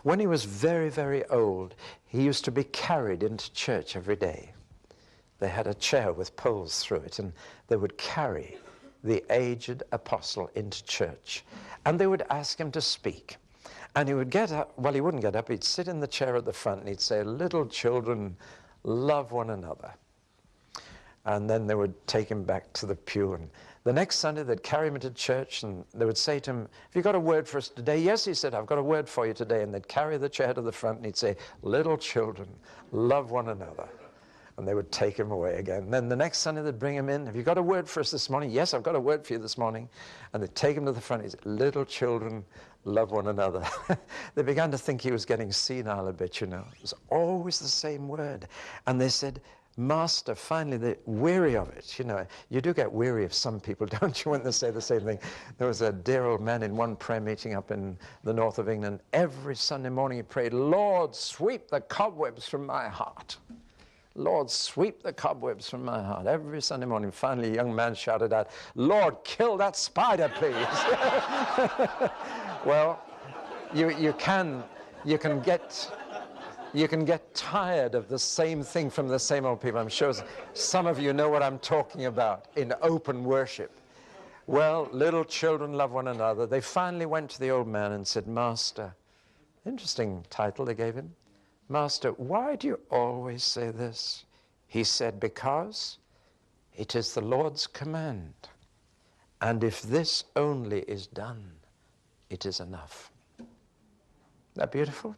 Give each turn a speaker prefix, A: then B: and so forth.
A: When he was very, very old, he used to be carried into church every day. They had a chair with poles through it, and they would carry the aged apostle into church. And they would ask him to speak. And he would get up. Well, he wouldn't get up. He'd sit in the chair at the front, and he'd say, "Little children, love one another." And then they would take him back to the pew. And the next Sunday, they'd carry him into church, and they would say to him, "Have you got a word for us today?" "Yes," he said, "I've got a word for you today." And they'd carry the chair to the front, and he'd say, "Little children, love one another." And they would take him away again. And then the next Sunday, they'd bring him in. "Have you got a word for us this morning?" "Yes, I've got a word for you this morning." And they'd take him to the front. He'd say, "Little children, love one another." They began to think he was getting senile a bit, you know. It was always the same word. And they said, "Master," finally they're weary of it. You know, you do get weary of some people, don't you, when they say the same thing. There was a dear old man in one prayer meeting up in the north of England. Every Sunday morning he prayed, "Lord, sweep the cobwebs from my heart. Lord, sweep the cobwebs from my heart." Every Sunday morning. Finally, a young man shouted out, "Lord, kill that spider, please." Well, you can get tired of the same thing from the same old people. I'm sure some of you know what I'm talking about in open worship. Well, little children love one another. They finally went to the old man and said, "Master," interesting title they gave him, "Master, why do you always say this?" He said, "Because it is the Lord's command. And if this only is done, it is enough." Isn't that beautiful?